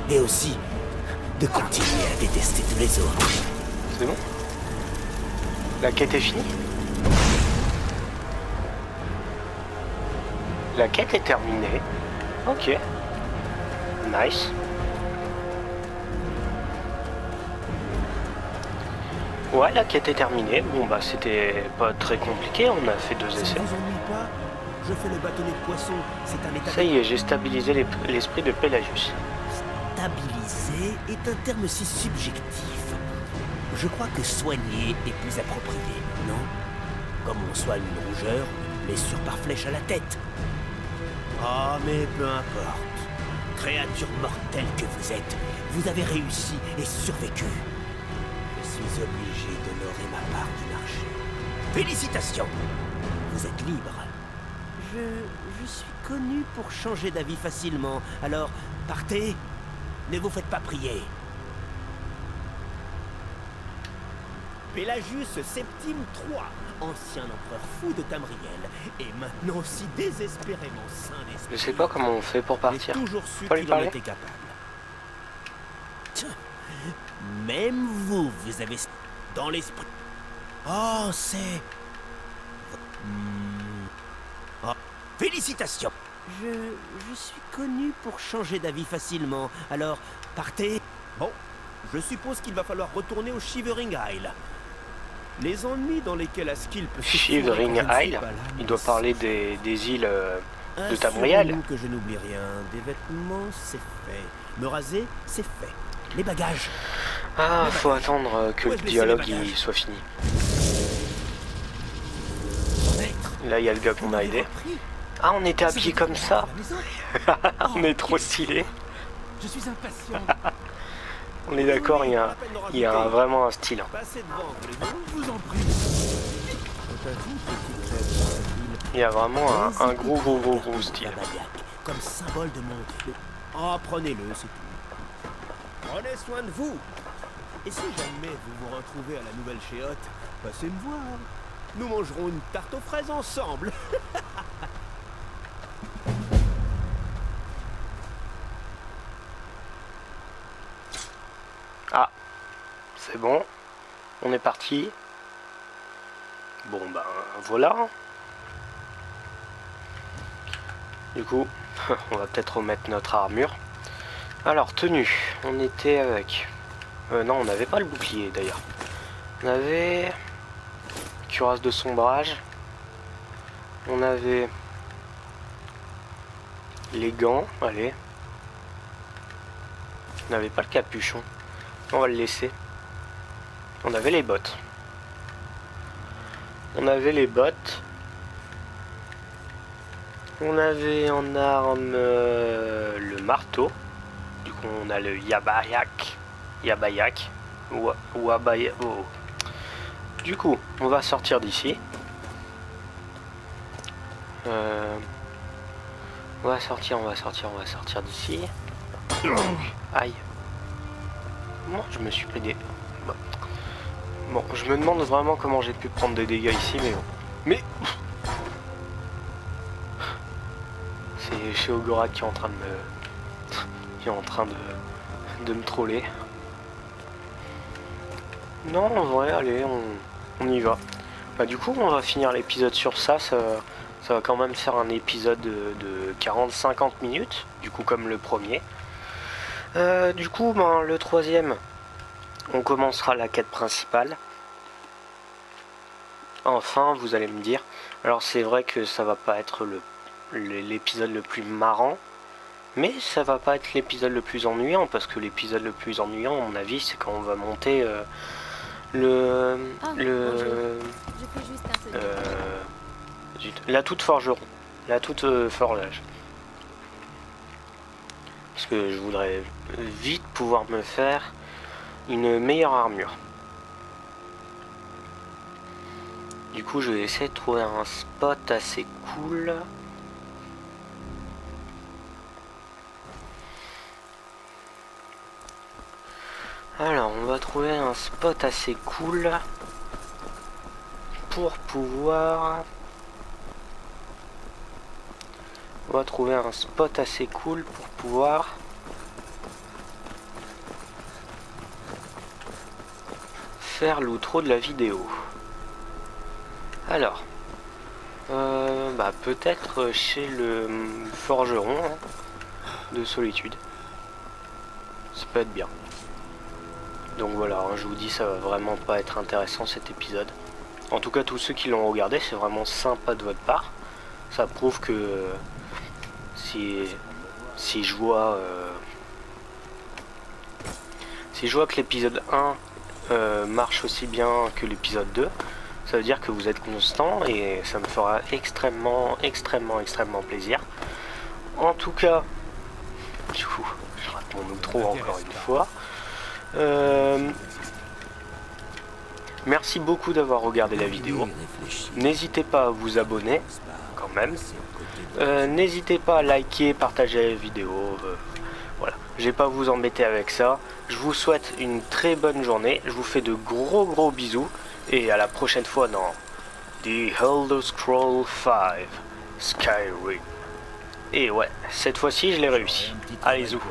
Speaker 9: et aussi de continuer à détester tous les autres.
Speaker 1: C'est bon? La quête est finie? La quête est terminée. Ok. Nice. Ouais, la quête est terminée. Bon bah c'était pas très compliqué, on a fait 2
Speaker 9: Ça
Speaker 1: essais.
Speaker 9: ne vous ennuie pas? Je fais le bâtonnet de poisson. C'est un état
Speaker 1: Ça y est, j'ai stabilisé l'esprit de Pelagius.
Speaker 9: Stabiliser est un terme si subjectif. Je crois que soigner est plus approprié, non? Comme on soigne une rougeur, une blessure par flèche à la tête. Ah, mais peu importe. Créature mortelle que vous êtes, vous avez réussi et survécu. Je suis obligé d'honorer ma part du marché. Félicitations! Vous êtes libre. Je suis connu pour changer d'avis facilement, alors partez, ne vous faites pas prier. Pelagius Septime III, ancien empereur fou de Tamriel, et maintenant si désespérément saint d'esprit.
Speaker 1: Je sais pas comment on fait pour partir.
Speaker 9: J'ai toujours su
Speaker 1: Faut lui
Speaker 9: qu'il en
Speaker 1: parler?
Speaker 9: était capable. Tiens, même vous, vous avez dans l'esprit. Oh, c'est... Oh, félicitations. Je suis connu pour changer d'avis facilement, alors partez. Bon, je suppose qu'il va falloir retourner au Shivering Isle. Les ennuis dans lesquels Askil peut... se
Speaker 1: Shivering
Speaker 9: fourrer quand je ne suis
Speaker 1: Isle?
Speaker 9: pas là,
Speaker 1: Il doit parler des îles de
Speaker 9: Assurez-vous
Speaker 1: Tamriel.
Speaker 9: que je n'oublie rien. Des vêtements, c'est fait. Me raser, c'est fait. Les bagages.
Speaker 1: Ah, faut attendre que
Speaker 9: Où
Speaker 1: le
Speaker 9: est-ce laissé
Speaker 1: dialogue
Speaker 9: les bagages?
Speaker 1: il soit fini.
Speaker 9: Maître,
Speaker 1: Là, il y a le gars qu'on a aidé. Ah, on était habillés comme ça. On est trop stylé.
Speaker 8: Je suis impatient.
Speaker 1: On est d'accord, il y a vraiment un style.
Speaker 9: passez devant, voulez-vous?
Speaker 8: Je vous en prie.
Speaker 9: Quant à vous, petite créature fragile,
Speaker 1: Il y a vraiment un gros
Speaker 9: gardez-vous
Speaker 1: style.
Speaker 9: la Badiac, comme symbole de mon... Oh, prenez-le, c'est tout. Prenez soin de vous. Et si jamais vous vous retrouvez à la nouvelle Chéote, passez me voir. Nous mangerons une tarte aux fraises ensemble.
Speaker 1: Ah, c'est bon. On est parti. Bon, ben voilà. Du coup, on va peut-être remettre notre armure. Alors, tenue. On était avec... non, on n'avait pas le bouclier d'ailleurs. On avait... cuirasse de sombrage. On avait... les gants, allez. On n'avait pas le capuchon. On va le laisser. On avait les bottes. On avait les bottes. On avait en arme le marteau. Du coup, on a le yabayak. Yabayak. Wabayak. Oh. Du coup, on va sortir d'ici. On va sortir d'ici. Aïe. Moi, je me suis pris des... Bon. Bon, je me demande vraiment comment j'ai pu prendre des dégâts ici, mais bon. Mais... C'est chez Ogora qui est en train de me... qui est en train de me troller. Non, en vrai, allez, on y va. Bah du coup, on va finir l'épisode sur ça. Ça va quand même faire un épisode de 40-50 minutes, du coup comme le premier. Du coup, ben, le troisième, on commencera la quête principale. Enfin, vous allez me dire. Alors c'est vrai que ça va pas être l'épisode le plus marrant, mais ça va pas être l'épisode le plus ennuyant, parce que l'épisode le plus ennuyant, à mon avis, c'est quand on va monter
Speaker 6: Bonjour. Je fais juste un peu de...
Speaker 1: la toute forgeron, la toute forlage. Parce que je voudrais vite pouvoir me faire une meilleure armure. Du coup, je vais essayer de trouver un spot assez cool. Alors, on va trouver un spot assez cool pour pouvoir... On va trouver un spot assez cool pour pouvoir... faire l'outro de la vidéo. Alors, bah peut-être chez le forgeron de solitude. Ça peut être bien. Donc voilà, hein, je vous dis, ça va vraiment pas être intéressant cet épisode. En tout cas, tous ceux qui l'ont regardé, c'est vraiment sympa de votre part. Ça prouve que si je vois que l'épisode 1 marche aussi bien que l'épisode 2, ça veut dire que vous êtes constant et ça me fera extrêmement plaisir. En tout cas, du coup, je rate mon outro encore une fois. Merci beaucoup d'avoir regardé la vidéo. N'hésitez pas à vous abonner quand même. N'hésitez pas à liker, partager la vidéo. Voilà, je vais pas vous embêter avec ça. Je vous souhaite une très bonne journée. Je vous fais de gros bisous. Et à la prochaine fois dans The Elder Scrolls V Skyrim. Et ouais, cette fois-ci je l'ai réussi. Allez, zou.